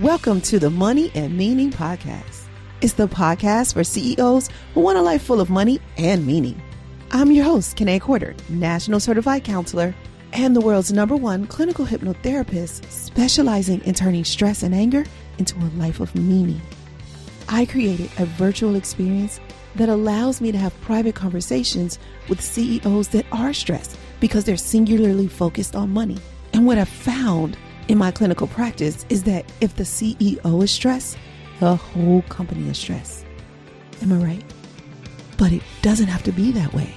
Welcome to the Money and Meaning Podcast. It's the podcast for CEOs who want a life full of money and meaning. I'm your host, Kanae Corder, National Certified Counselor and the world's #1 clinical hypnotherapist specializing in turning stress and anger into a life of meaning. I created a virtual experience that allows me to have private conversations with CEOs that are stressed because they're singularly focused on money. And what I've found in my clinical practice is that if the CEO is stressed, the whole company is stressed. Am I right? But it doesn't have to be that way.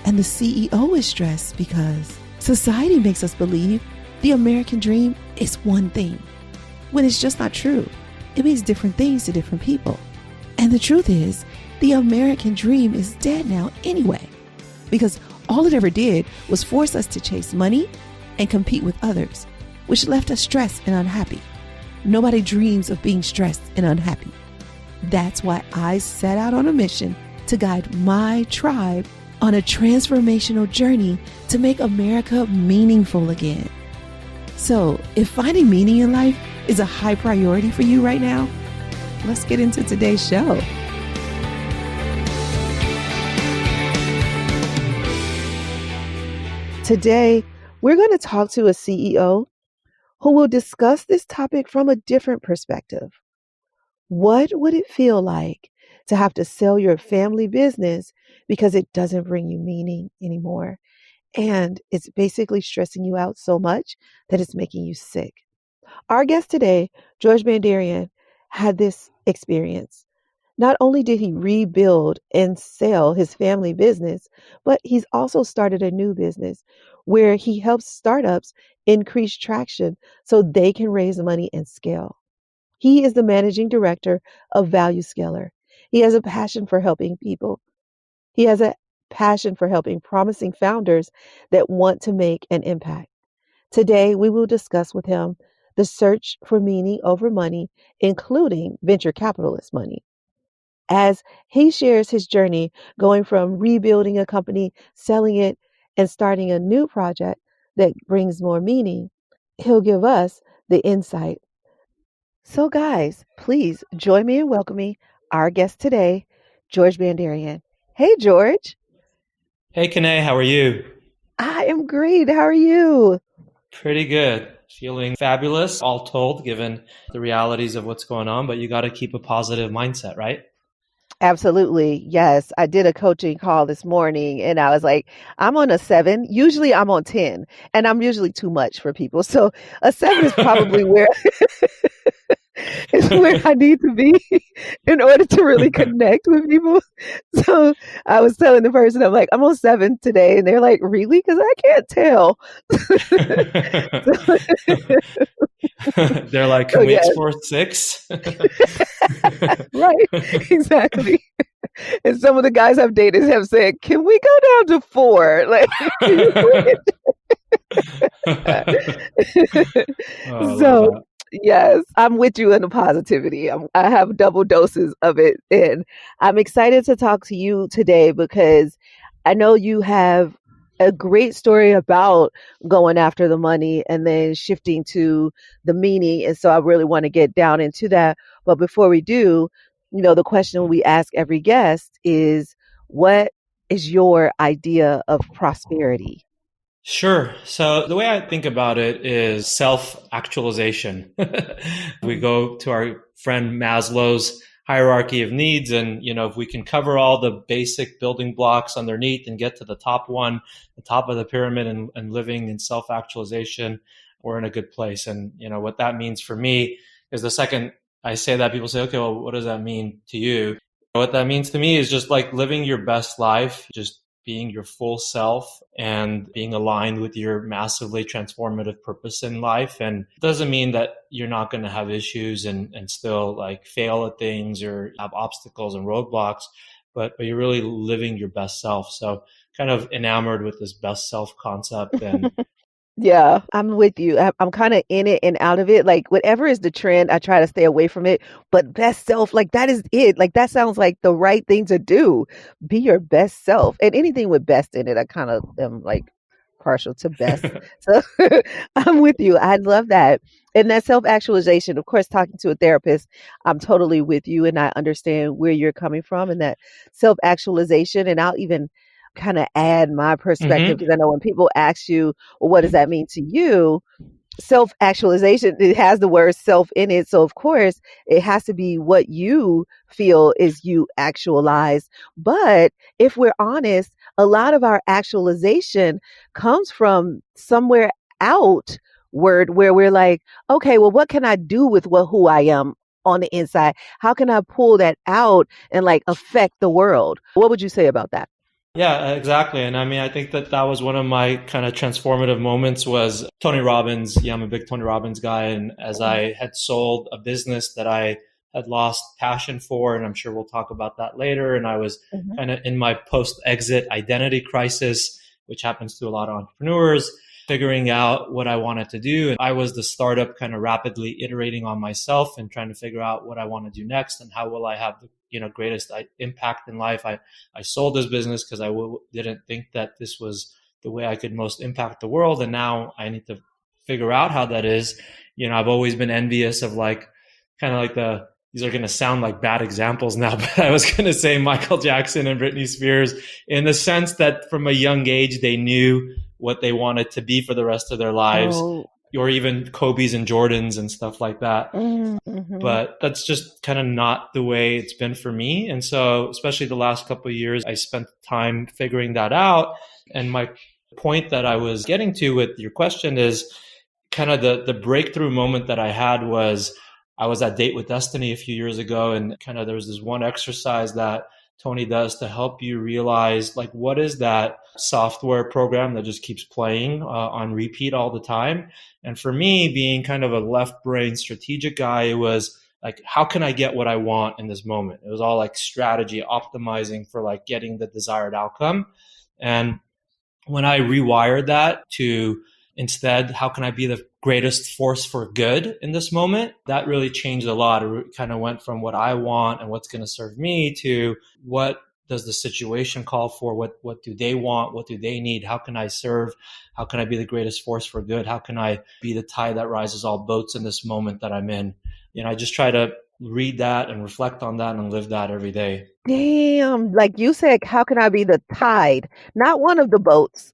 And the CEO is stressed because society makes us believe the American dream is one thing, when it's just not true. It means different things to different people. And the truth is, the American dream is dead now anyway, because all it ever did was force us to chase money and compete with others, which left us stressed and unhappy. Nobody dreams of being stressed and unhappy. That's why I set out on a mission to guide my tribe on a transformational journey to make America meaningful again. So, if finding meaning in life is a high priority for you right now, let's get into today's show. Today, we're going to talk to a CEO who will discuss this topic from a different perspective. What would it feel like to have to sell your family business because it doesn't bring you meaning anymore? And it's basically stressing you out so much that it's making you sick. Our guest today, George Bandarian, had this experience. Not only did he rebuild and sell his family business, but he's also started a new business where he helps startups increase traction so they can raise money and scale. He is the managing director of Value Scaler. He has a passion for helping people. He has a passion for helping promising founders that want to make an impact. Today, we will discuss with him the search for meaning over money, including venture capitalist money. As he shares his journey going from rebuilding a company, selling it, and starting a new project that brings more meaning, he'll give us the insight. So guys, please join me in welcoming our guest today, George Bandarian. Hey, George. Hey, Kanae, how are you? I am great. How are you? Pretty good. Feeling fabulous, all told, given the realities of what's going on, but you got to keep a positive mindset, right? Absolutely. Yes. I did a coaching call this morning and I was like, I'm on a 7. Usually I'm on 10 and I'm usually too much for people. So a 7 is probably where is where I need to be in order to really connect with people. So I was telling the person, I'm like, I'm on 7 today. And they're like, really? Because I can't tell. They're like, can we explore 6? Right. Exactly. And some of the guys I've dated have said, can we go down to 4? Like, so yes, I'm with you in the positivity. I have double doses of it. And I'm excited to talk to you today because I know you have a great story about going after the money and then shifting to the meaning. And so I really want to get down into that. But before we do, the question we ask every guest is, what is your idea of prosperity? Sure. So the way I think about it is self-actualization. We go to our friend Maslow's hierarchy of needs, and if we can cover all the basic building blocks underneath and get to the top one, the top of the pyramid, and living in self-actualization, we're in a good place. And what that means for me is, the second I say that, people say, okay, well, what does that mean to you? What that means to me is just like living your best life, just being your full self and being aligned with your massively transformative purpose in life. And it doesn't mean that you're not going to have issues and still like fail at things or have obstacles and roadblocks, but you're really living your best self. So kind of enamored with this best self concept. And Yeah, I'm with you. I'm kind of in it and out of it. Like whatever is the trend, I try to stay away from it. But best self, like that is it. Like that sounds like the right thing to do. Be your best self. And anything with best in it, I kind of am like partial to best. So I'm with you. I love that. And that self-actualization, of course, talking to a therapist, I'm totally with you and I understand where you're coming from and that self-actualization. And I'll even kind of add my perspective Hmm. because I know when people ask you, well, what does that mean to you? Self actualization, it has the word self in it. So, of course, it has to be what you feel is you actualized. But if we're honest, a lot of our actualization comes from somewhere outward where we're like, okay, well, what can I do with who I am on the inside? How can I pull that out and like affect the world? What would you say about that? Yeah, exactly. And I mean, I think that that was one of my kind of transformative moments was Tony Robbins. Yeah, I'm a big Tony Robbins guy. And as I had sold a business that I had lost passion for, and I'm sure we'll talk about that later. And I was Mhm. kind of in my post-exit identity crisis, which happens to a lot of entrepreneurs, figuring out what I wanted to do. And I was the startup kind of rapidly iterating on myself and trying to figure out what I want to do next and how will I have the greatest impact in life. I sold this business because didn't think that this was the way I could most impact the world. And now I need to figure out how that is. I've always been envious of like, kind of like these are going to sound like bad examples now, but I was going to say Michael Jackson and Britney Spears in the sense that from a young age, they knew what they wanted to be for the rest of their lives, Oh, or even Kobe's and Jordan's and stuff like that. mm-hmm. But that's just kind of not the way it's been for me. And so, especially the last couple of years, I spent time figuring that out. And my point that I was getting to with your question is kind of the breakthrough moment that I had was I was at Date with Destiny a few years ago, and kind of there was this one exercise that Tony does to help you realize like what is that software program that just keeps playing on repeat all the time. And for me, being kind of a left brain strategic guy, it was like, how can I get what I want in this moment? It was all like strategy, optimizing for like getting the desired outcome. And when I rewired that to instead, how can I be the greatest force for good in this moment? That really changed a lot. It kind of went from what I want and what's going to serve me to what does the situation call for? What do they want? What do they need? How can I serve? How can I be the greatest force for good? How can I be the tide that rises all boats in this moment that I'm in? I just try to read that and reflect on that and live that every day. Damn, like you said, how can I be the tide, not one of the boats?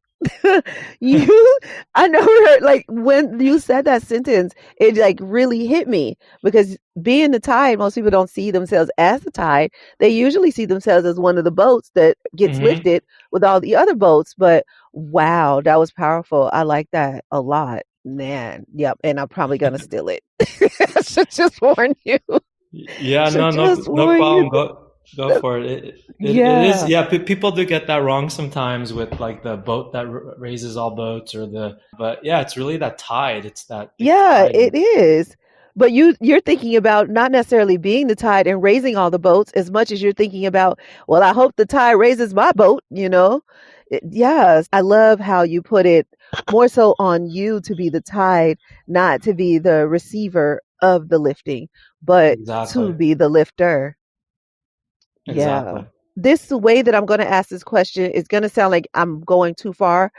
you, I never heard like when you said that sentence, it like really hit me because being the tide, most people don't see themselves as the tide. They usually see themselves as one of the boats that gets Mm-hmm. lifted with all the other boats. But wow, that was powerful. I like that a lot, man. Yep, and I'm probably gonna steal it. I should just warn you. Yeah, Should no, just no warn you. problem. Go for it. It is. Yeah. Yeah, people do get that wrong sometimes with like the boat that raises all boats or but yeah, it's really that tide. It's that big Yeah, tide. it is. But you're thinking about not necessarily being the tide and raising all the boats as much as you're thinking about, well, I hope the tide raises my boat, you know? Yes, I love how you put it more so on you to be the tide, not to be the receiver of the lifting, but to Exactly. be the lifter. Yeah. Exactly. This way that I'm going to ask this question is going to sound like I'm going too far,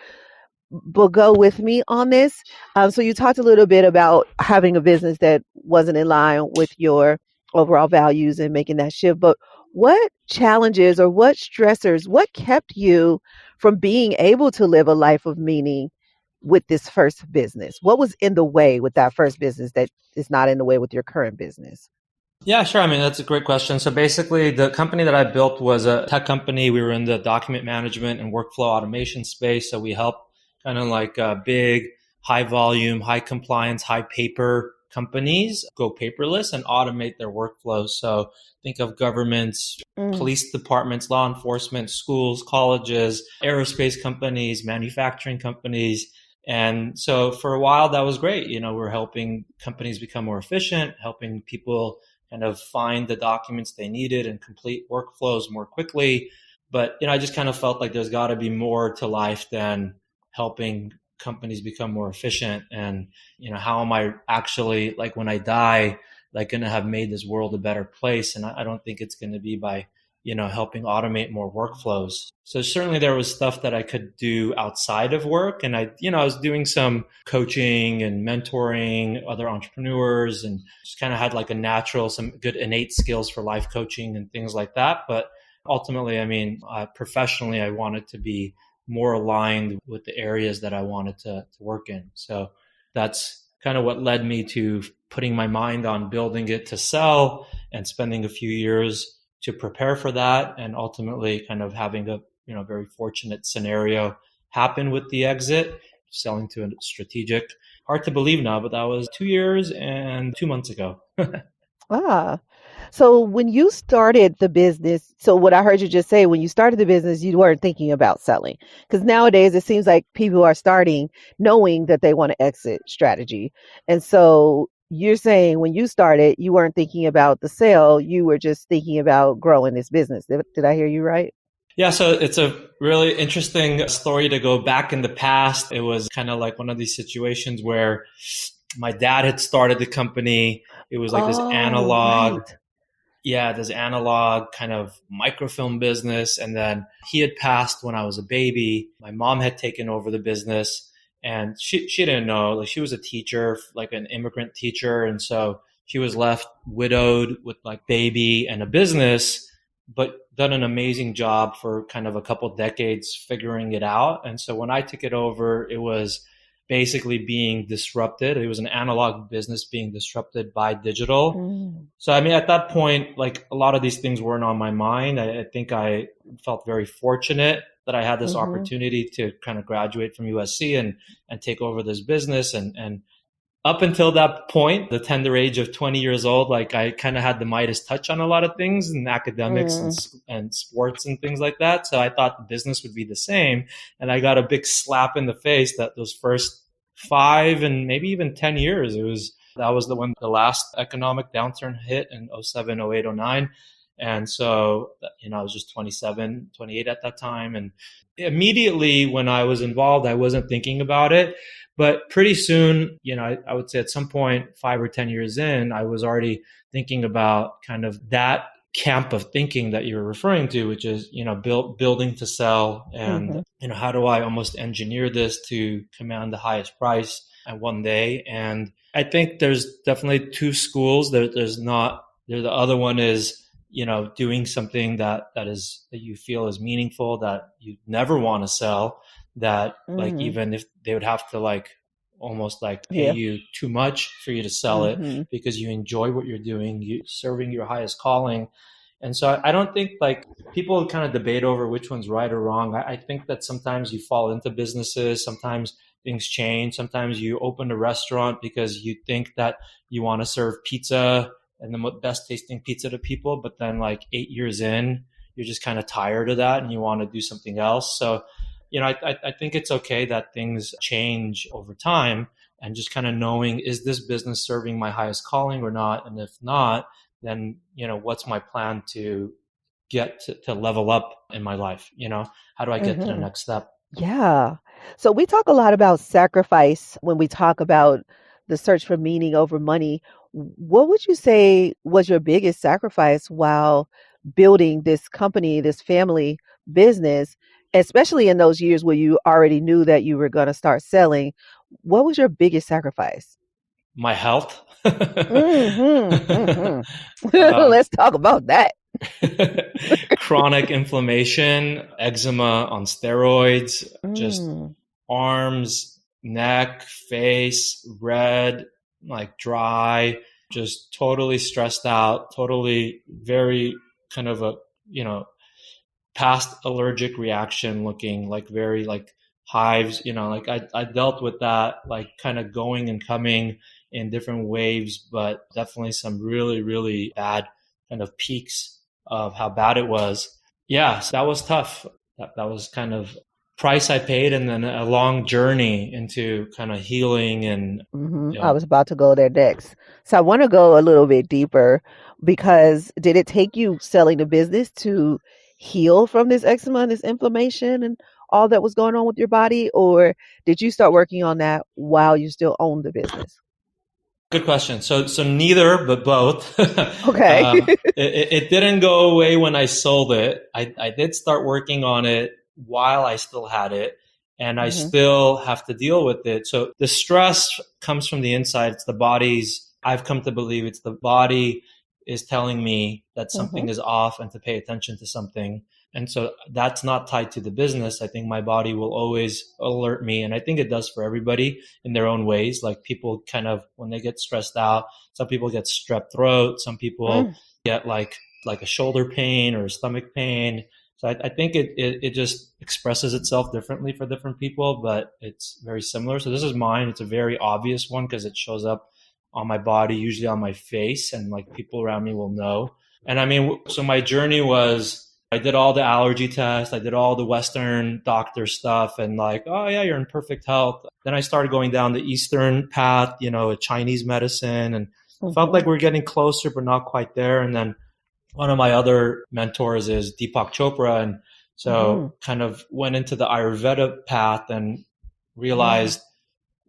but go with me on this. So you talked a little bit about having a business that wasn't in line with your overall values and making that shift. But what challenges or what stressors, what kept you from being able to live a life of meaning with this first business? What was in the way with that first business that is not in the way with your current business? Yeah, sure. I mean, that's a great question. So basically, the company that I built was a tech company. We were in the document management and workflow automation space. So we help kind of like big, high volume, high compliance, high paper companies go paperless and automate their workflows. So think of governments, Mm, police departments, law enforcement, schools, colleges, aerospace companies, manufacturing companies. And so for a while, that was great. We're helping companies become more efficient, helping people kind of find the documents they needed and complete workflows more quickly. But I just kind of felt like there's got to be more to life than helping companies become more efficient. And how am I actually like when I die, like going to have made this world a better place? And I don't think it's going to be by helping automate more workflows. So certainly there was stuff that I could do outside of work. And I was doing some coaching and mentoring other entrepreneurs and just kind of had like some good innate skills for life coaching and things like that. But ultimately, professionally, I wanted to be more aligned with the areas that I wanted to work in. So that's kind of what led me to putting my mind on building it to sell and spending a few years to prepare for that, and ultimately kind of having a very fortunate scenario happen with the exit, selling to a strategic. Hard to believe now, but that was 2 years and 2 months ago. Ah, so when you started the business, so what I heard you just say, when you started the business, you weren't thinking about selling. Because nowadays it seems like people are starting knowing that they want to exit strategy. And so you're saying when you started, you weren't thinking about the sale, you were just thinking about growing this business. Did I hear you right? Yeah, so it's a really interesting story to go back in the past. It was kind of like one of these situations where my dad had started the company. It was like Oh, right. this analog kind of microfilm business. And then he had passed when I was a baby. My mom had taken over the business, and she didn't know. Like, she was a teacher, like an immigrant teacher. And so she was left widowed with like baby and a business, but done an amazing job for kind of a couple decades figuring it out. And so when I took it over, it was basically being disrupted. It was an analog business being disrupted by digital. Mm. So, at that point, like, a lot of these things weren't on my mind. I think I felt very fortunate that I had this opportunity to kind of graduate from USC and take over this business. And up until that point, the tender age of 20 years old, like, I kind of had the Midas touch on a lot of things in academics and sports and things like that. So I thought the business would be the same. And I got a big slap in the face that those first 5 and maybe even 10 years, that was when the last economic downturn hit in 07, 08, 09. And so, I was just 27, 28 at that time. And immediately when I was involved, I wasn't thinking about it. But pretty soon, I would say at some point, 5 or 10 years in, I was already thinking about kind of that camp of thinking that you're referring to, which is, building to sell. And, how do I almost engineer this to command the highest price at one day? And I think there's definitely two schools. The other one is, doing something that you feel is meaningful, that you never want to sell, that like, even if they would have to like almost like pay you too much for you to sell it because you enjoy what you're doing, you serving your highest calling. And so I don't think, like, people kind of debate over which one's right or wrong. I think that sometimes you fall into businesses, sometimes things change. Sometimes you open a restaurant because you think that you want to serve pizza and the best tasting pizza to people, but then like 8 years in, you're just kind of tired of that and you want to do something else. So, I think it's okay that things change over time, and just kind of knowing, is this business serving my highest calling or not? And if not, then, what's my plan to get to level up in my life? How do I get to the next step? Yeah. So we talk a lot about sacrifice when we talk about the search for meaning over money. What would you say was your biggest sacrifice while building this company, this family business, especially in those years where you already knew that you were going to start selling? What was your biggest sacrifice? My health. Let's talk about that. Chronic inflammation, eczema on steroids, just arms, neck, face, red, like dry, just totally stressed out, totally very kind of a, past allergic reaction, looking like very like hives, like I dealt with that, like kind of going and coming in different waves, but definitely some really, really bad kind of peaks of how bad it was. Yeah, so that was tough. That was kind of price I paid, and then a long journey into kind of healing. And I was about to go there next. So I want to go a little bit deeper, because did it take you selling the business to heal from this eczema and this inflammation and all that was going on with your body? Or did you start working on that while you still owned the business? Good question. So neither, but both. Okay. It didn't go away when I sold it. I did start working on it while I still had it, and I Hmm. still have to deal with it. So the stress comes from the inside. It's the body's, I've come to believe it's the body is telling me that Hmm. something is off and to pay attention to something. And so that's not tied to the business. I think my body will always alert me. And I think it does for everybody in their own ways. Like people kind of, when they get stressed out, some people get strep throat, some people Mm. get like a shoulder pain or a stomach pain. So I think it just expresses itself differently for different people, but it's very similar. So this is mine. It's a very obvious one because it shows up on my body, usually on my face, and like people around me will know. And I mean, so my journey was I did all the allergy tests, I did all the Western doctor stuff, and like, oh yeah, you're in perfect health. Then I started going down the Eastern path, Chinese medicine, and felt Hmm. like we're getting closer, but not quite there. And then one of my other mentors is Deepak Chopra, and Hmm. so kind of went into the Ayurveda path and Yeah. realized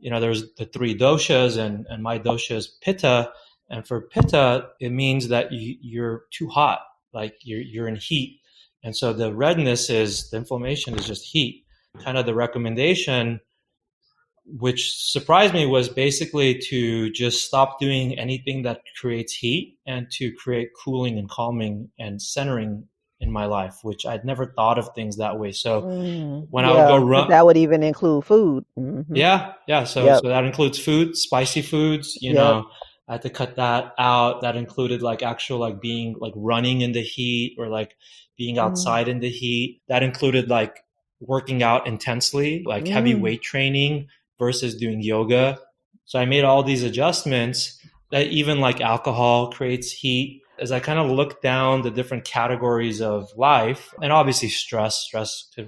there's the three doshas, and my dosha is pitta. And for pitta, it means that you're too hot, like you're in heat. And so the redness is the inflammation is just heat. Kind of the recommendation, which surprised me, was basically to just stop doing anything that creates heat and to create cooling and calming and centering in my life, which I'd never thought of things that way. So Mm. when I would go Yeah, because run, that would even include food. Hmm. yeah, yeah. So Yep. so that includes food, spicy foods. Yep. I had to cut that out. That included like actual like being like running in the heat or like being Mm. outside in the heat. That included like working out intensely, like heavy Mm. weight training versus doing yoga. So I made all these adjustments that even like alcohol creates heat. As I kind of look down the different categories of life, and obviously stress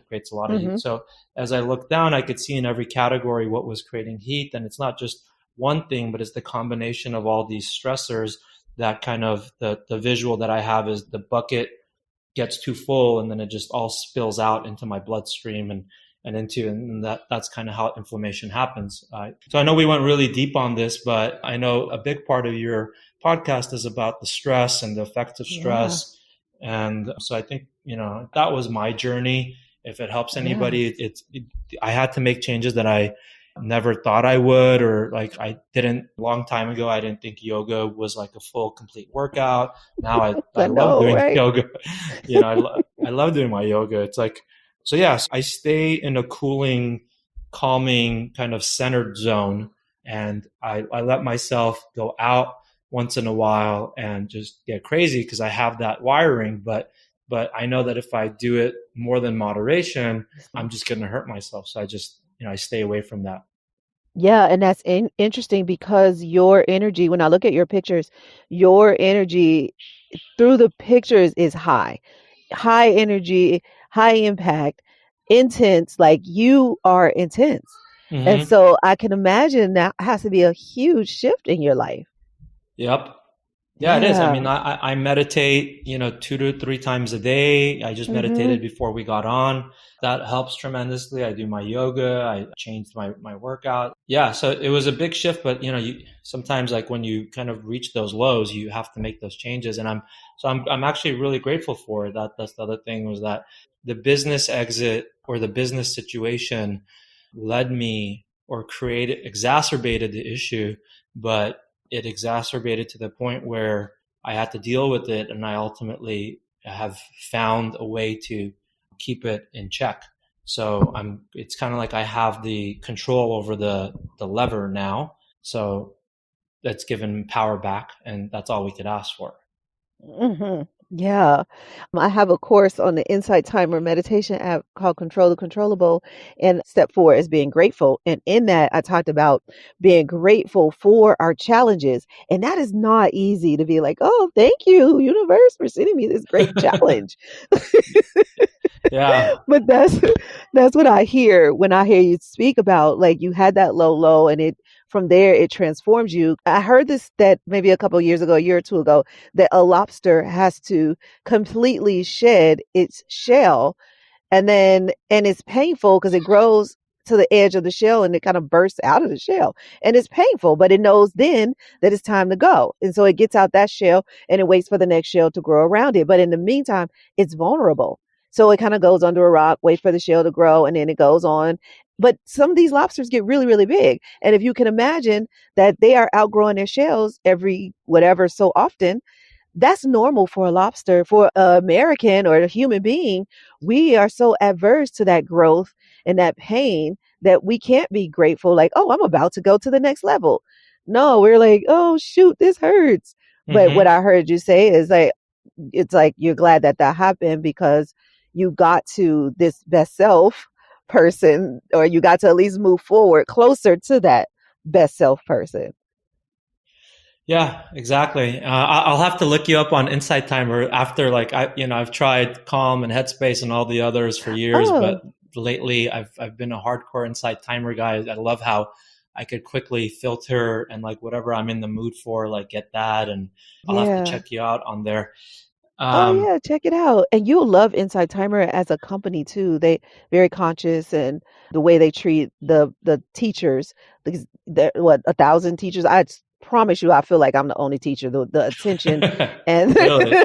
creates a lot of heat. Hmm. So as I looked down, I could see in every category what was creating heat. And it's not just one thing, but it's the combination of all these stressors that kind of the visual that I have is the bucket gets too full and then it just all spills out into my bloodstream and that's kind of how inflammation happens. So I know we went really deep on this, but I know a big part of your podcast is about the stress and the effects of Yeah. stress. And so I think, that was my journey. If it helps Yeah. anybody, I had to make changes that I never thought I would, or like I didn't a long time ago. I didn't think yoga was like a full complete workout. Now I I love know, doing right? yoga. I love doing my yoga. It's like, so yes, I stay in a cooling, calming kind of centered zone, and I let myself go out once in a while and just get crazy because I have that wiring. But I know that if I do it more than moderation, I'm just going to hurt myself. So I just, I stay away from that. Yeah, and that's interesting because your energy, when I look at your pictures, your energy through the pictures is high. High energy, high impact, intense, like you are intense. And Hmm. so I can imagine that has to be a huge shift in your life. Yep. Yeah, it is. I mean, Yeah. I meditate, 2 to 3 times a day. I just Mhm. meditated before we got on. That helps tremendously. I do my yoga. I changed my workout. Yeah. So it was a big shift, but sometimes like when you kind of reach those lows, you have to make those changes. And I'm actually really grateful for it. That's the other thing, was that the business exit or the business situation led me or exacerbated the issue, but it exacerbated to the point where I had to deal with it, and I ultimately have found a way to keep it in check. So it's kind of like I have the control over the lever now. So that's given power back, and that's all we could ask for. Hmm. Yeah. I have a course on the Insight Timer meditation app called Control the Controllable. And step four is being grateful. And in that, I talked about being grateful for our challenges. And that is not easy to be like, oh, thank you, universe, for sending me this great challenge. Yeah. But that's what I hear when I hear you speak about like you had that low and it from there it transforms you. I heard this that maybe a couple of years ago, a year or two ago, that a lobster has to completely shed its shell and it's painful because it grows to the edge of the shell and it kind of bursts out of the shell. And it's painful, but it knows then that it's time to go. And so it gets out that shell and it waits for the next shell to grow around it. But in the meantime, it's vulnerable. So it kind of goes under a rock, wait for the shell to grow, and then it goes on. But some of these lobsters get really, really big. And if you can imagine that they are outgrowing their shells every whatever so often, that's normal for a lobster. For an American or a human being, we are so adverse to that growth and that pain that we can't be grateful, like, oh, I'm about to go to the next level. No, we're like, oh, shoot, this hurts. But what I heard you say is like, it's like you're glad that happened because you got to this best self person, or you got to at least move forward closer to that best self person. Yeah, exactly. I'll have to look you up on Insight Timer after, like, I've tried Calm and Headspace and all the others for years, but lately I've been a hardcore Insight Timer guy. I love how I could quickly filter and, like, whatever I'm in the mood for, like, get that, and I'll have to check you out on there. Check it out. And you'll love Insight Timer as a company too. They very conscious, and the way they treat the teachers, because 1,000 teachers. I promise you, I feel like I'm the only teacher. The attention and really?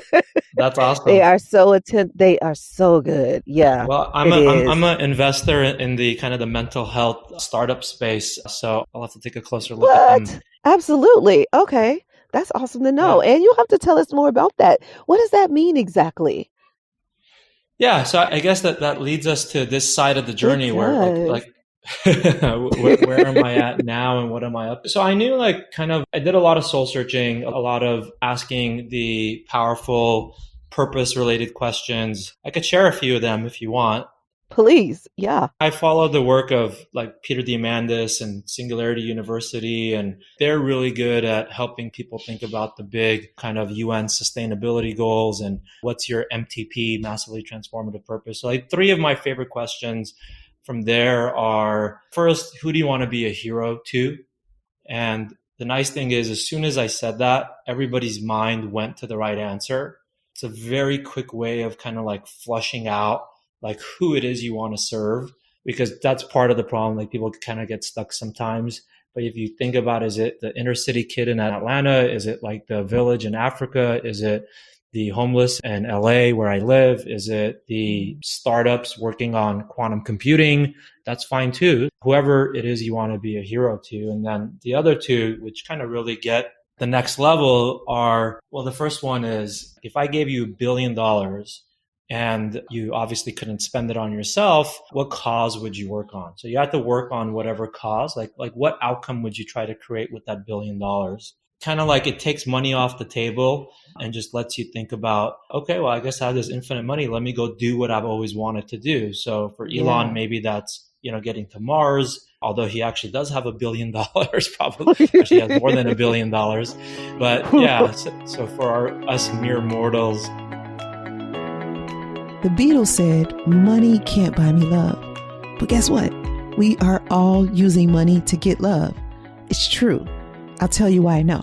That's awesome. They are so They are so good. Yeah. Well, I'm an investor in the kind of the mental health startup space, so I'll have to take a closer look at them. Absolutely. Okay. That's awesome to know. Yeah. And you'll have to tell us more about that. What does that mean exactly? Yeah. So I guess that leads us to this side of the journey where like where am I at now and what am I up to? So I knew, like, I did a lot of soul searching, a lot of asking the powerful purpose related questions. I could share a few of them if you want. Please. Yeah. I follow the work of, like, Peter Diamandis and Singularity University, and they're really good at helping people think about the big kind of UN sustainability goals and what's your MTP, massively transformative purpose. So, like, 3 of my favorite questions from there are, first, who do you want to be a hero to? And the nice thing is, as soon as I said that, everybody's mind went to the right answer. It's a very quick way of kind of like flushing out, like, who it is you want to serve, because that's part of the problem. Like, people kind of get stuck sometimes. But if you think about, is it the inner city kid in Atlanta? Is it like the village in Africa? Is it the homeless in LA where I live? Is it the startups working on quantum computing? That's fine too. Whoever it is you want to be a hero to. And then the other 2, which kind of really get the next level, are, well, the first one is, if I gave you $1 billion and you obviously couldn't spend it on yourself, what cause would you work on? So you have to work on whatever cause, like what outcome would you try to create with that $1 billion? Kind of like, it takes money off the table and just lets you think about, okay, well, I guess I have this infinite money. Let me go do what I've always wanted to do. So for Elon, maybe that's, getting to Mars, although he actually does have $1 billion, probably. Actually has more than $1 billion. But yeah, so for us mere mortals. The Beatles said, money can't buy me love. But guess what? We are all using money to get love. It's true. I'll tell you why I know.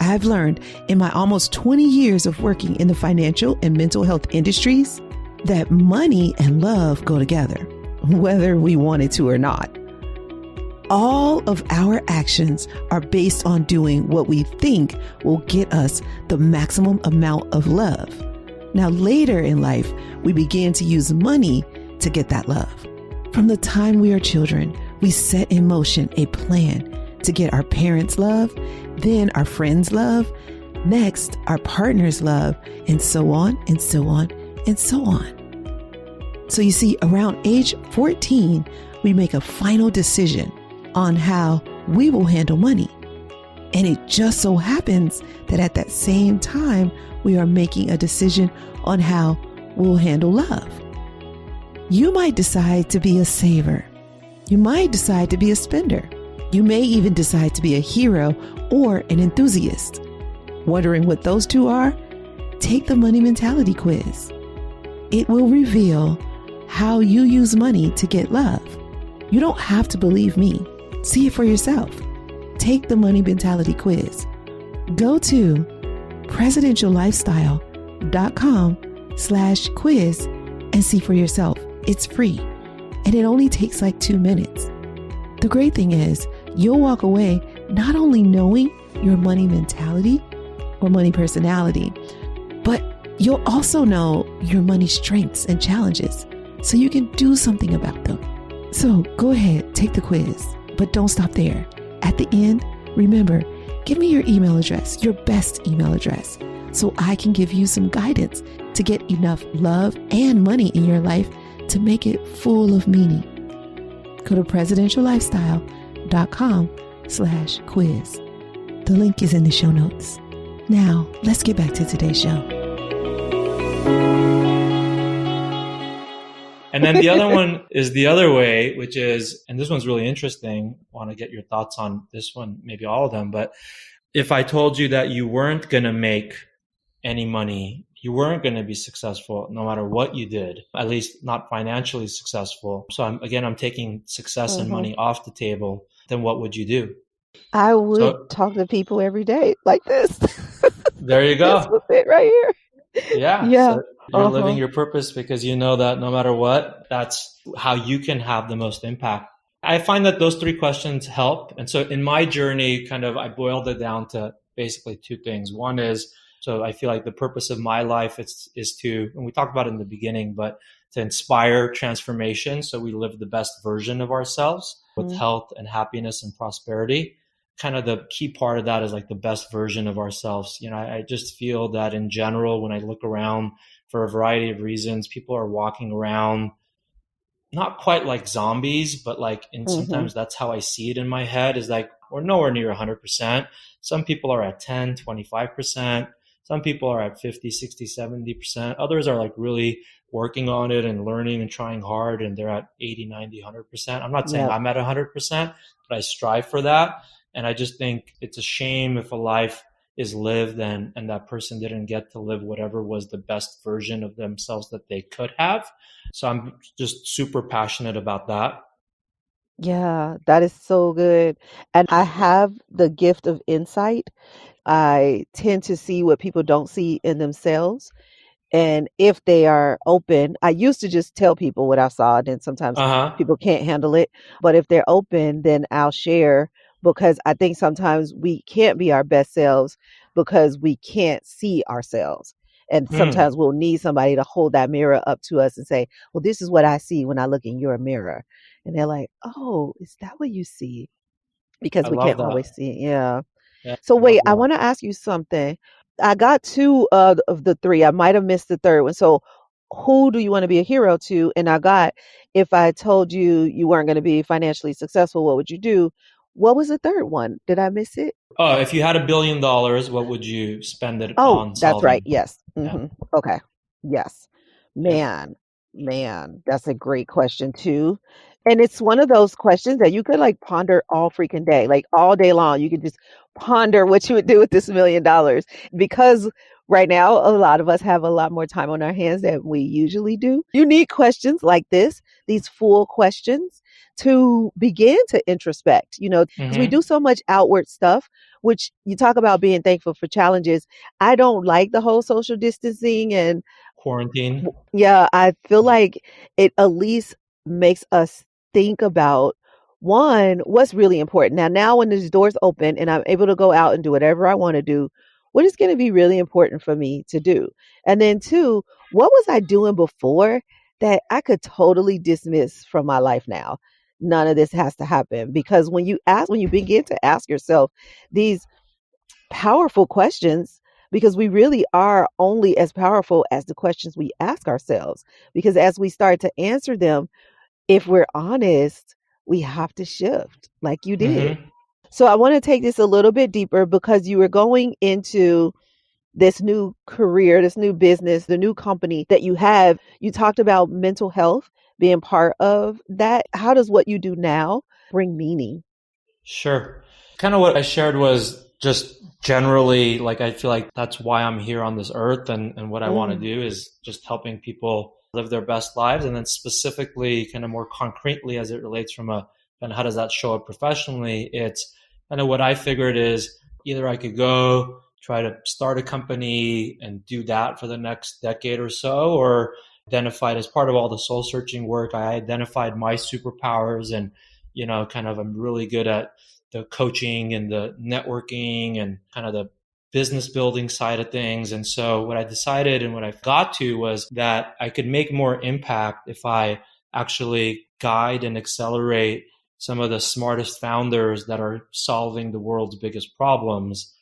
I've learned in my almost 20 years of working in the financial and mental health industries that money and love go together, whether we wanted to or not. All of our actions are based on doing what we think will get us the maximum amount of love. Now, later in life, we begin to use money to get that love. From the time we are children, we set in motion a plan to get our parents' love, then our friends' love, next our partner's love, and so on and so on and so on. So you see, around age 14, we make a final decision on how we will handle money. And it just so happens that at that same time, we are making a decision on how we'll handle love. You might decide to be a saver. You might decide to be a spender. You may even decide to be a hero or an enthusiast. Wondering what those 2 are? Take the money mentality quiz. It will reveal how you use money to get love. You don't have to believe me. See it for yourself. Take the money mentality quiz. Go to presidentiallifestyle.com/quiz and see for yourself. It's free. and it only takes like 2 minutes. The great thing is you'll walk away not only knowing your money mentality or money personality, but you'll also know your money strengths and challenges so you can do something about them. So go ahead, take the quiz, but don't stop there. At the end, remember, give me your email address, your best email address, so I can give you some guidance to get enough love and money in your life to make it full of meaning. Go to presidentiallifestyle.com/quiz. The link is in the show notes. Now, let's get back to today's show. And then the other one is the other way, which is, and this one's really interesting. I want to get your thoughts on this one, maybe all of them. But if I told you that you weren't going to make any money, you weren't going to be successful no matter what you did, at least not financially successful. So I'm taking success and money off the table. Then what would you do? I would talk to people every day like this. There you go. This was it right here. Yeah. Yeah. So you're living your purpose because you know that no matter what, that's how you can have the most impact. I find that those 3 questions help. And so in my journey, I boiled it down to basically 2 things. One is, so I feel like the purpose of my life is to, and we talked about it in the beginning, but to inspire transformation so we live the best version of ourselves with health and happiness and prosperity. Kind of the key part of that is like the best version of ourselves. I just feel that in general, when I look around for a variety of reasons, people are walking around not quite like zombies, but like, and sometimes that's how I see it in my head, is like, we're nowhere near 100%. Some people are at 10, 25%. Some people are at 50, 60, 70%. Others are like really working on it and learning and trying hard, and they're at 80, 90, 100%. I'm not saying I'm at 100%, but I strive for that. And I just think it's a shame if a life is lived and that person didn't get to live whatever was the best version of themselves that they could have. So I'm just super passionate about that. Yeah, that is so good. And I have the gift of insight. I tend to see what people don't see in themselves. And if they are open, I used to just tell people what I saw, and then sometimes people can't handle it. But if they're open, then I'll share, because I think sometimes we can't be our best selves because we can't see ourselves. And sometimes we'll need somebody to hold that mirror up to us and say, well, this is what I see when I look in your mirror. And they're like, oh, is that what you see? Because we can't always see it. Yeah. So wait, I want to ask you something. I got 2 of the 3. I might have missed the 3rd one. So who do you want to be a hero to? And I got, if I told you you weren't going to be financially successful, what would you do? What was the 3rd one? Did I miss it? Oh, if you had $1 billion, what would you spend it on? Oh, that's right. Yes. Yeah. Okay. Yes. Man, that's a great question too. And it's one of those questions that you could like ponder all freaking day, like all day long. You could just ponder what you would do with this $1 million, because right now, a lot of us have a lot more time on our hands than we usually do. You need questions like this, these full questions, to begin to introspect, 'cause we do so much outward stuff, which you talk about being thankful for challenges. I don't like the whole social distancing and quarantine. Yeah, I feel like it at least makes us think about, one, what's really important. Now when these doors open and I'm able to go out and do whatever I want to do, what is going to be really important for me to do? And then 2, what was I doing before that I could totally dismiss from my life now? None of this has to happen, because when you begin to ask yourself these powerful questions, because we really are only as powerful as the questions we ask ourselves, because as we start to answer them, if we're honest, we have to shift like you did. So I want to take this a little bit deeper, because you were going into this new career, this new business, the new company that you have. You talked about mental health being part of that. How does what you do now bring meaning? Sure. Kind of what I shared was just generally, like, I feel like that's why I'm here on this earth, and what I want to do is just helping people live their best lives. And then specifically, kind of more concretely, as it relates from and how does that show up professionally? It's kind of what I figured is either I could go try to start a company and do that for the next decade or so, or identified as part of all the soul searching work, I identified my superpowers and, kind of I'm really good at the coaching and the networking and kind of the business building side of things. And so what I decided and what I got to was that I could make more impact if I actually guide and accelerate some of the smartest founders that are solving the world's biggest problems,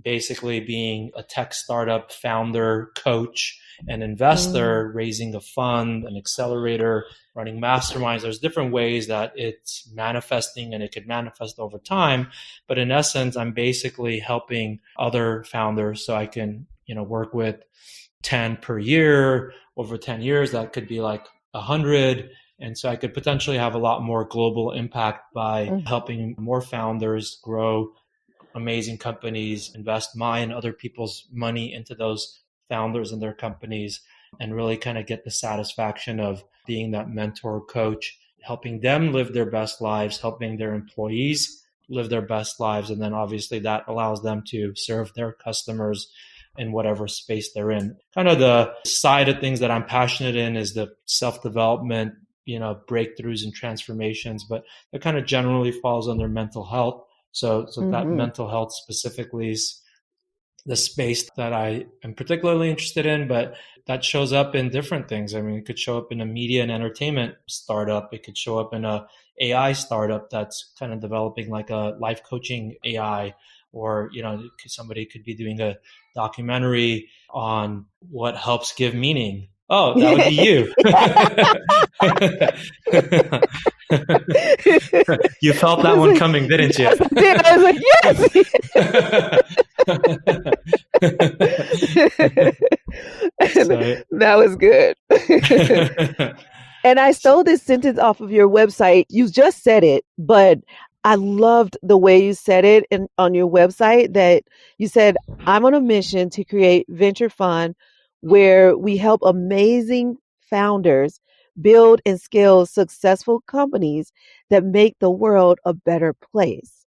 basically being a tech startup founder, coach, and investor, raising a fund, an accelerator, running masterminds. There's different ways that it's manifesting, and it could manifest over time. But in essence, I'm basically helping other founders so I can, work with 10 per year. Over 10 years, that could be like 100. And so I could potentially have a lot more global impact by helping more founders grow amazing companies, invest my and other people's money into those founders and their companies, and really kind of get the satisfaction of being that mentor coach, helping them live their best lives, helping their employees live their best lives. And then obviously that allows them to serve their customers in whatever space they're in. Kind of the side of things that I'm passionate in is the self-development, breakthroughs and transformations, but it kind of generally falls under mental health. So that mental health specifically is the space that I am particularly interested in, but that shows up in different things. I mean, it could show up in a media and entertainment startup. It could show up in a AI startup that's kind of developing like a life coaching AI, or, somebody could be doing a documentary on what helps give meaning. Oh, that would be you. You felt that one coming, didn't you? Yes, I did. I was like, yes. That was good. And I stole this sentence off of your website. You just said it, but I loved the way you said it on your website, that you said, I'm on a mission to create venture fund where we help amazing founders build and scale successful companies that make the world a better place.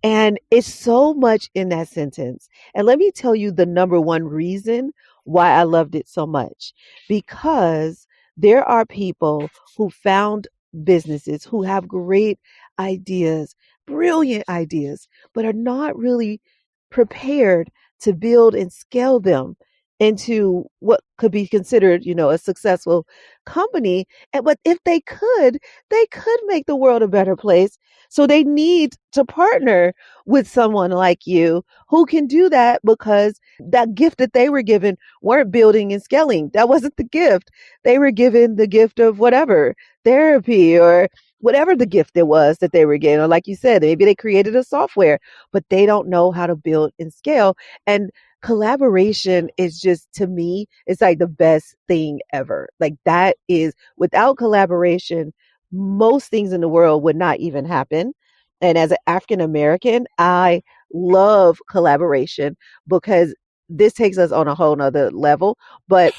And it's so much in that sentence. And let me tell you the number one reason why I loved it so much. Because there are people who found businesses who have great ideas, brilliant ideas, but are not really prepared to build and scale them into what could be considered, a successful company. But if they could make the world a better place. So they need to partner with someone like you who can do that, because that gift that they were given weren't building and scaling. That wasn't the gift. They were given the gift of whatever, therapy or whatever the gift it was that they were getting. Or like you said, maybe they created a software, but they don't know how to build and scale. And collaboration is just, to me, it's like the best thing ever. Like that is, without collaboration, most things in the world would not even happen. And as an African American, I love collaboration because this takes us on a whole nother level. But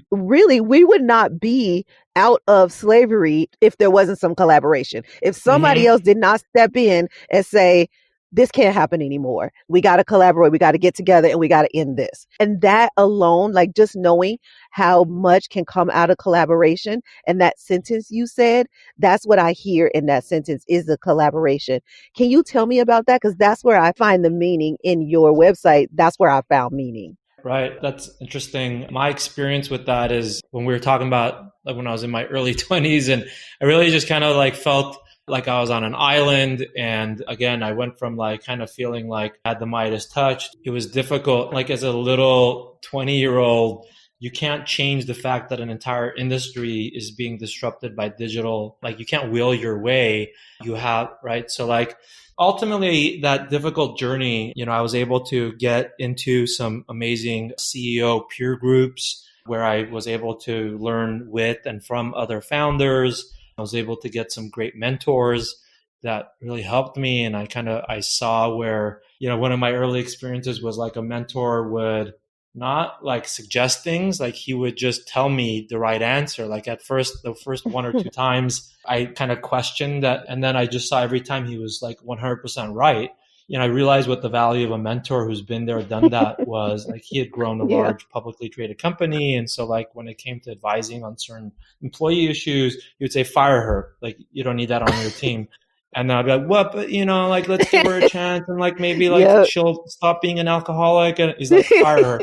really, we would not be out of slavery if there wasn't some collaboration. If somebody else did not step in and say, this can't happen anymore. We got to collaborate. We got to get together and we got to end this. And that alone, like just knowing how much can come out of collaboration, and that sentence you said, that's what I hear in that sentence, is the collaboration. Can you tell me about that? Because that's where I find the meaning in your website. That's where I found meaning. Right. That's interesting. My experience with that is when we were talking about like when I was in my early 20s, and I really just kind of like felt like I was on an island. And again, I went from like kind of feeling like I had the Midas touch. It was difficult. Like as a little 20-year-old, you can't change the fact that an entire industry is being disrupted by digital. Like you can't will your way. You have, right? So like ultimately that difficult journey, I was able to get into some amazing CEO peer groups where I was able to learn with and from other founders. I was able to get some great mentors that really helped me. And I saw where, one of my early experiences was like a mentor would not like suggest things, like he would just tell me the right answer. Like the first one or two times I kind of questioned that. And then I just saw every time he was like 100% right. I realized what the value of a mentor who's been there, done that was. Like, he had grown a Yeah. large publicly traded company. And so, like, when it came to advising on certain employee issues, he would say, fire her. Like, you don't need that on your team. And then I'd be like, what? But, like, let's give her a chance. And, like, maybe, like, Yeah. she'll stop being an alcoholic. And he's like, fire her.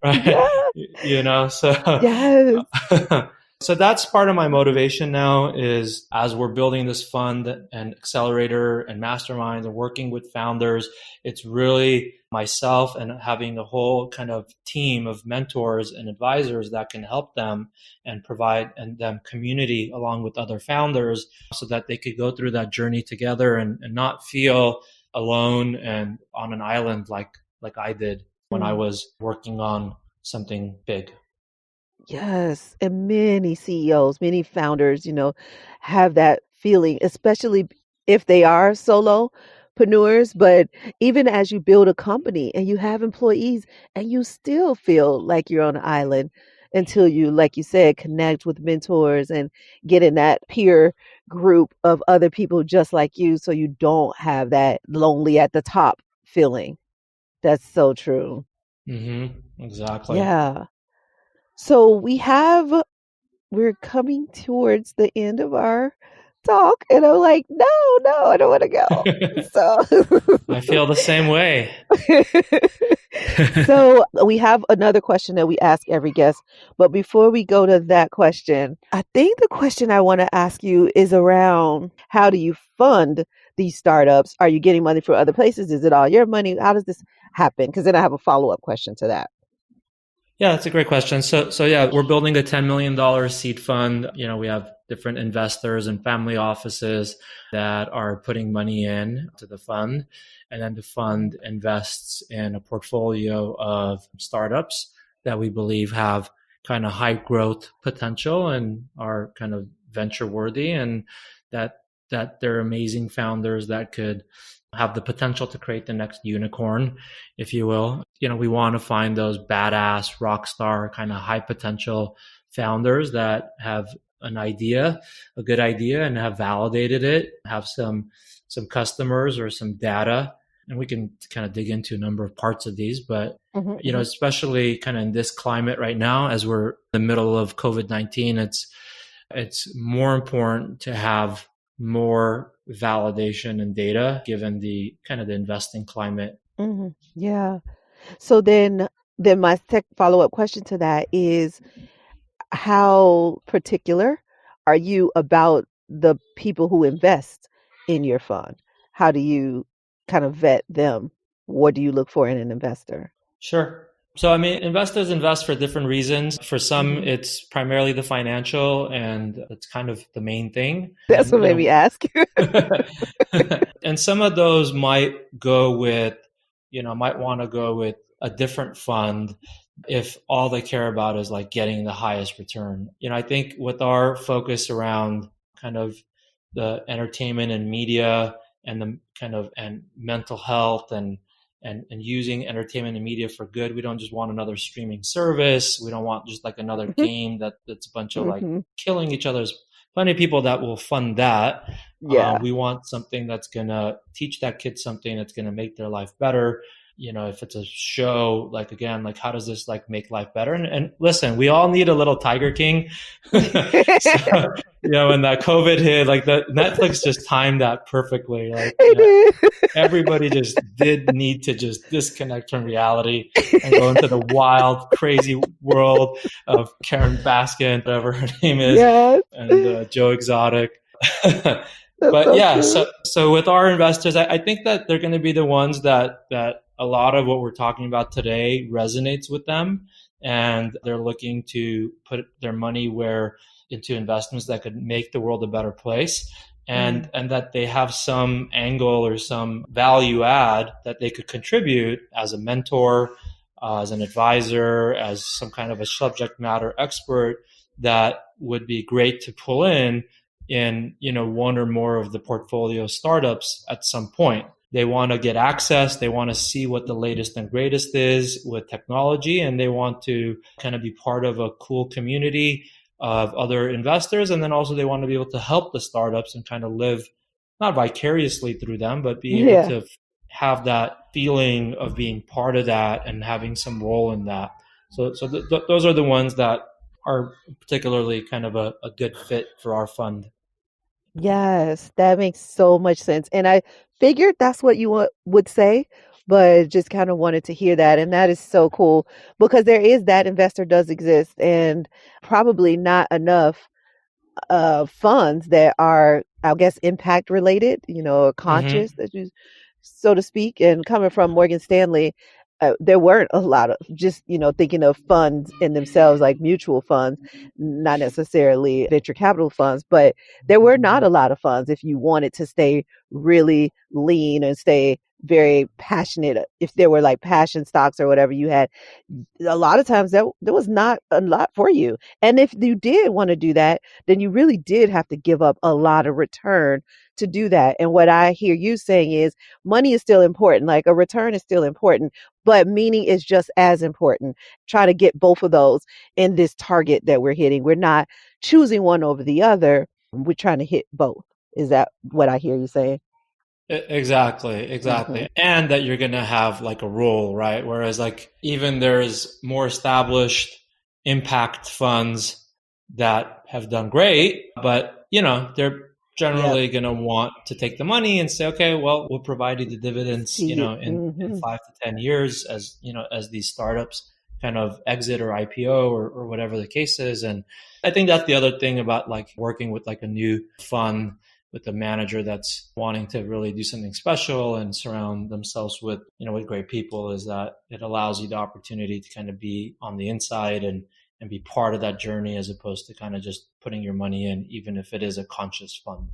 Right. Yeah. So, Yes. so that's part of my motivation now, is as we're building this fund and accelerator and mastermind and working with founders, it's really myself and having a whole kind of team of mentors and advisors that can help them and provide them community along with other founders, so that they could go through that journey together and not feel alone and on an island like I did when I was working on something big. Yes. And many CEOs, many founders, have that feeling, especially if they are solopreneurs. But even as you build a company and you have employees, and you still feel like you're on an island until you, like you said, connect with mentors and get in that peer group of other people just like you, so you don't have that lonely at the top feeling. That's so true. Exactly. Yeah. So we're coming towards the end of our talk, and I'm like, no, I don't want to go. So I feel the same way. So we have another question that we ask every guest. But before we go to that question, I think the question I want to ask you is around, how do you fund these startups? Are you getting money from other places? Is it all your money? How does this happen? Because then I have a follow-up question to that. Yeah, that's a great question. So yeah, we're building a $10 million seed fund. We have different investors and family offices that are putting money in to the fund. And then the fund invests in a portfolio of startups that we believe have kind of high growth potential and are kind of venture worthy, and that they're amazing founders that could have the potential to create the next unicorn, if you will. We want to find those badass rock star kind of high potential founders that have an idea, a good idea, and have validated it, have some customers or some data. And we can kind of dig into a number of parts of these, but especially kind of in this climate right now, as we're in the middle of COVID-19, it's more important to have more validation and data, given the kind of the investing climate. Yeah. So then my follow-up question to that is, how particular are you about the people who invest in your fund? How do you kind of vet them? What do you look for in an investor? Sure. So, investors invest for different reasons. For some, it's primarily the financial, and it's kind of the main thing. That's what made me ask. And some of those might want to go with a different fund if all they care about is like getting the highest return. I think with our focus around kind of the entertainment and media and the kind of and mental health and using entertainment and media for good. We don't just want another streaming service. We don't want just like another game that's a bunch of like killing each other. There's plenty of people that will fund that. Yeah. We want something that's going to teach that kid something that's going to make their life better. If it's a show, like, again, like, how does this like make life better? And listen, we all need a little Tiger King. So, when that COVID hit, like the Netflix just timed that perfectly. Like, everybody just did need to just disconnect from reality and go into the wild, crazy world of Karen Baskin, whatever her name is, and Joe Exotic. But yeah, so with our investors, I think that they're going to be the ones that a lot of what we're talking about today resonates with them, and they're looking to put their money into investments that could make the world a better place, and that they have some angle or some value add that they could contribute as a mentor, as an advisor, as some kind of a subject matter expert that would be great to pull in one or more of the portfolio startups at some point. They want to get access. They want to see what the latest and greatest is with technology, and they want to kind of be part of a cool community of other investors. And then also they want to be able to help the startups and kind of live not vicariously through them, but be able to have that feeling of being part of that and having some role in that. So those are the ones that are particularly kind of a good fit for our fund. Yes, that makes so much sense. And I figured that's what you would say, but just kind of wanted to hear that. And that is so cool because there is that investor does exist and probably not enough funds that are, I guess, impact related, or conscious, Hmm. that you, so to speak. And coming from Morgan Stanley, there weren't a lot of just, thinking of funds in themselves, like mutual funds, not necessarily venture capital funds, but there were not a lot of funds if you wanted to stay really lean and stay very passionate. If there were like passion stocks or whatever you had, a lot of times there was not a lot for you. And if you did want to do that, then you really did have to give up a lot of return to do that. And what I hear you saying is money is still important, like a return is still important, but meaning is just as important. Try to get both of those in this target that we're hitting. We're not choosing one over the other. We're trying to hit both. Is that what I hear you saying? Exactly. Hmm. And that you're going to have like a role, right? Whereas like even there's more established impact funds that have done great, but they're Yep. generally going to want to take the money and say, okay, well, we'll provide you the dividends, See it. in Hmm. 5 to 10 years as these startups kind of exit or IPO or whatever the case is. And I think that's the other thing about like working with like a new fund with a manager that's wanting to really do something special and surround themselves with with great people, is that it allows you the opportunity to kind of be on the inside and be part of that journey, as opposed to kind of just putting your money in, even if it is a conscious fund.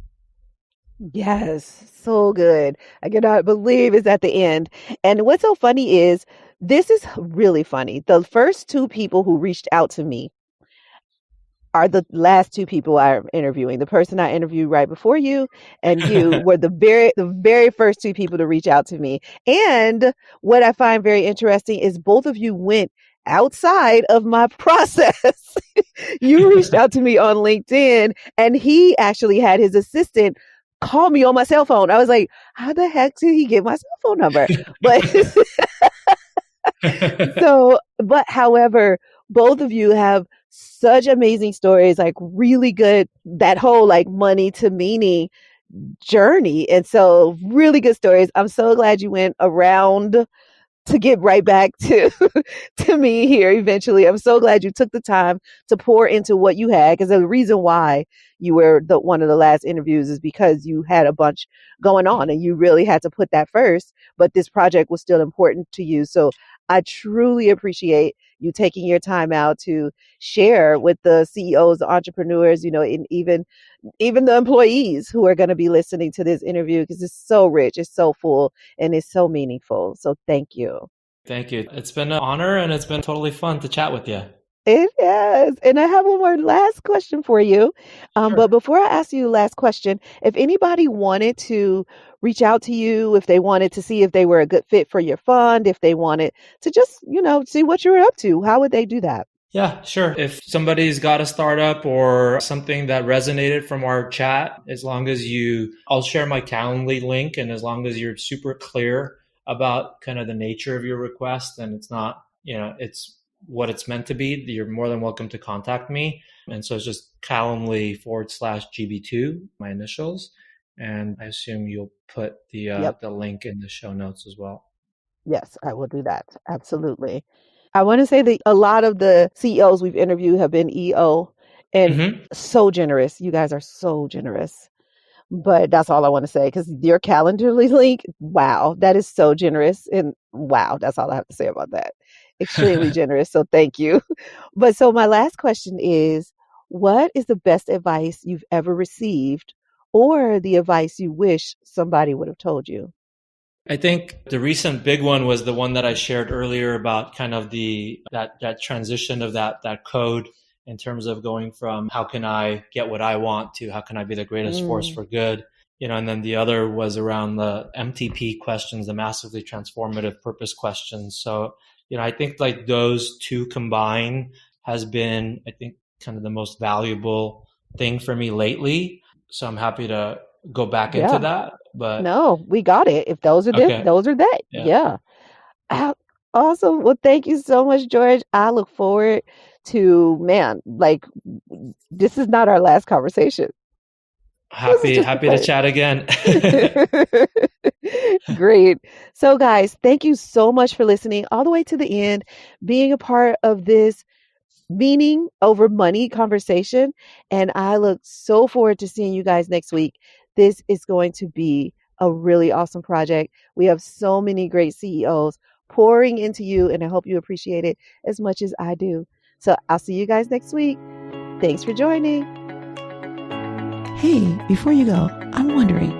Yes, so good. I cannot believe it's at the end. And what's so funny is this is really funny. The first two people who reached out to me are the last two people I'm interviewing. The person I interviewed right before you and you were the very first two people to reach out to me. And what I find very interesting is both of you went outside of my process. You reached out to me on LinkedIn and he actually had his assistant call me on my cell phone. I was like, how the heck did he get my cell phone number? But but however, both of you have such amazing stories, like really good, that whole like money to meaning journey. And so really good stories. I'm so glad you went around to get right back to to me here eventually. I'm so glad you took the time to pour into what you had, because the reason why you were the one of the last interviews is because you had a bunch going on and you really had to put that first, but this project was still important to you. So I truly appreciate you taking your time out to share with the CEOs, the entrepreneurs, and even the employees who are going to be listening to this interview, because it's so rich, it's so full, and it's so meaningful. So thank you. Thank you. It's been an honor, and it's been totally fun to chat with you. It is. And I have one more last question for you. But Sure. before I ask you the last question, if anybody wanted to reach out to you, if they wanted to see if they were a good fit for your fund, if they wanted to just, see what you're up to, how would they do that? Yeah, sure. If somebody's got a startup or something that resonated from our chat, as long as I'll share my Calendly link. And as long as you're super clear about kind of the nature of your request and it's not, it's what it's meant to be, you're more than welcome to contact me. And so it's just Calendly /GB2, my initials. And I assume you'll put Yep. the link in the show notes as well. Yes, I will do that. Absolutely. I want to say that a lot of the CEOs we've interviewed have been EO and Hmm. so generous. You guys are so generous. But that's all I want to say, because your Calendarly link, wow, that is so generous. And wow, that's all I have to say about that. Extremely generous. So thank you. But so my last question is, what is the best advice you've ever received or the advice you wish somebody would have told you? I think the recent big one was the one that I shared earlier about kind of that transition of that code in terms of going from how can I get what I want to how can I be the greatest force Mm, for good, and then the other was around the MTP questions, the massively transformative purpose questions. So, I think like those two combined has been, I think, kind of the most valuable thing for me lately. So I'm happy to go back into yeah. that. but No, we got it. If those are this, okay. those are that. Yeah. Yeah. Ah, awesome. Well, thank you so much, George. I look forward to, man, like, this is not our last conversation. This is just the Happy to first. chat again. Great. So, guys, thank you so much for listening all the way to the end, being a part of this meaning over money conversation. And I look so forward to seeing you guys next week. This is going to be a really awesome project. We have so many great CEOs pouring into you, and I hope you appreciate it as much as I do. So I'll see you guys next week. Thanks for joining. Hey, before you go, I'm wondering,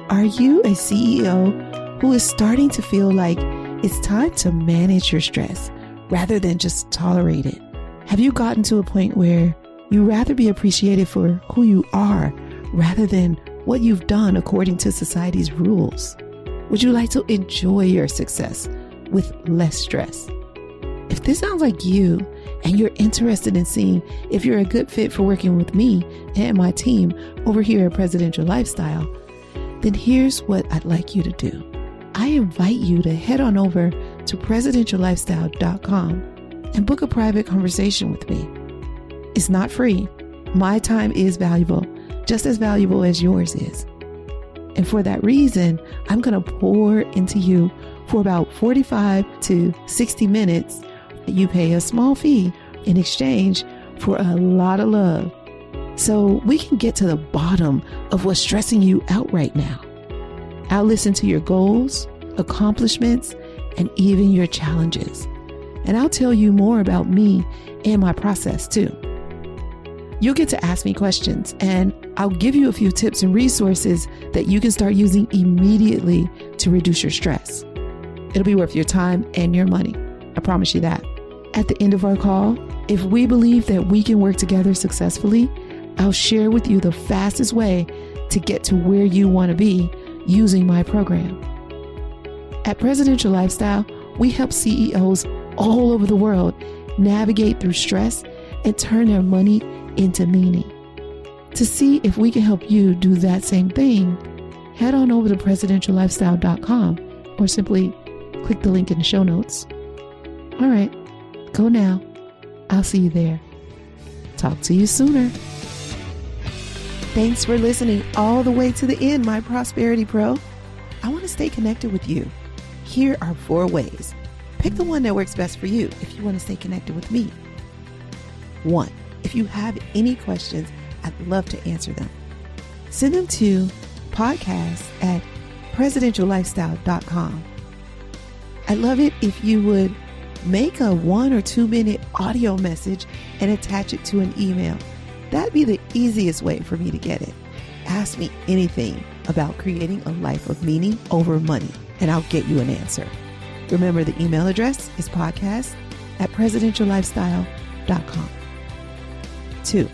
are you a CEO who is starting to feel like it's time to manage your stress rather than just tolerate it? Have you gotten to a point where you rather be appreciated for who you are rather than what you've done according to society's rules? Would you like to enjoy your success with less stress? If this sounds like you and you're interested in seeing if you're a good fit for working with me and my team over here at Presidential Lifestyle, then here's what I'd like you to do. I invite you to head on over to presidentiallifestyle.com and book a private conversation with me. It's not free. My time is valuable, just as valuable as yours is. And for that reason, I'm going to pour into you for about 45 to 60 minutes. You pay a small fee in exchange for a lot of love, so we can get to the bottom of what's stressing you out right now. I'll listen to your goals, accomplishments, and even your challenges. And I'll tell you more about me and my process too. You'll get to ask me questions, and I'll give you a few tips and resources that you can start using immediately to reduce your stress. It'll be worth your time and your money. I promise you that. At the end of our call, if we believe that we can work together successfully, I'll share with you the fastest way to get to where you want to be using my program. At Presidential Lifestyle, we help CEOs all over the world navigate through stress and turn their money into meaning. To see if we can help you do that same thing, head on over to presidentiallifestyle.com or simply click the link in the show notes. All right, go now. I'll see you there. Talk to you sooner. Thanks for listening all the way to the end, my Prosperity Pro. I want to stay connected with you. Here are 4 ways. Pick the one that works best for you if you want to stay connected with me. 1. If you have any questions, I'd love to answer them. Send them to podcast@presidentiallifestyle.com. I'd love it if you would make a 1 or 2 minute audio message and attach it to an email. That'd be the easiest way for me to get it. Ask me anything about creating a life of meaning over money, and I'll get you an answer. Remember, the email address is podcast@presidentiallifestyle.com. 2,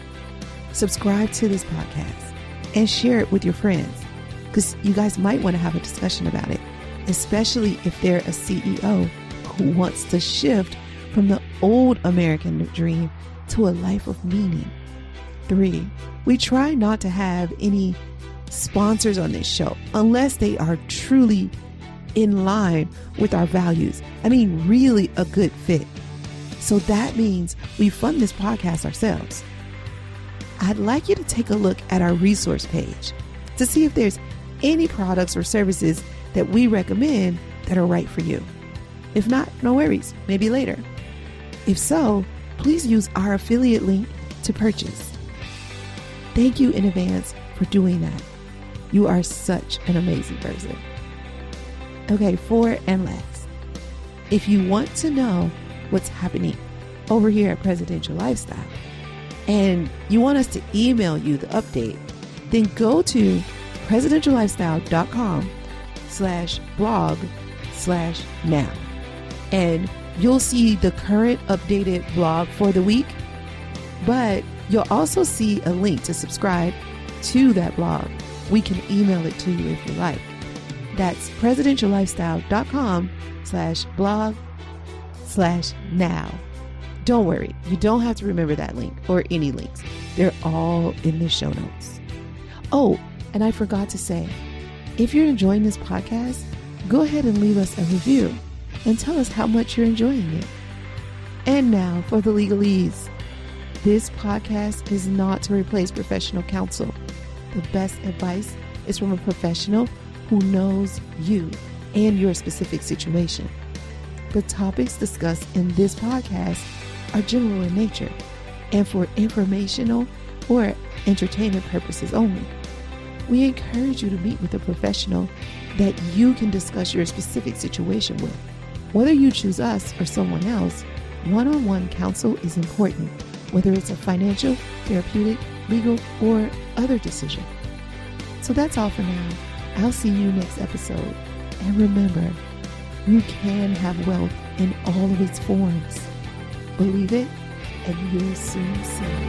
subscribe to this podcast and share it with your friends, because you guys might want to have a discussion about it, especially if they're a CEO who wants to shift from the old American dream to a life of meaning. 3, we try not to have any sponsors on this show unless they are truly in line with our values. I mean, really a good fit. So that means we fund this podcast ourselves. I'd like you to take a look at our resource page to see if there's any products or services that we recommend that are right for you. If not, no worries, maybe later. If so, please use our affiliate link to purchase. Thank you in advance for doing that. You are such an amazing person. Okay, 4 and last. If you want to know what's happening over here at Presidential Lifestyle and you want us to email you the update, then go to presidentiallifestyle.com/blog/now. And you'll see the current updated blog for the week, but you'll also see a link to subscribe to that blog. We can email it to you if you like. That's presidentiallifestyle.com/blog/now. Don't worry, you don't have to remember that link or any links. They're all in the show notes. Oh, and I forgot to say, If you're enjoying this podcast, go ahead and leave us a review and tell us how much you're enjoying it. And now for the legalese. This podcast is not to replace professional counsel. The best advice is from a professional who knows you and your specific situation. The topics discussed in this podcast are general in nature and for informational or entertainment purposes only. We encourage you to meet with a professional that you can discuss your specific situation with. Whether you choose us or someone else, one-on-one counsel is important, whether it's a financial, therapeutic, legal, or other decision. So that's all for now. I'll see you next episode. And remember, you can have wealth in all of its forms. Believe it, and you'll soon see.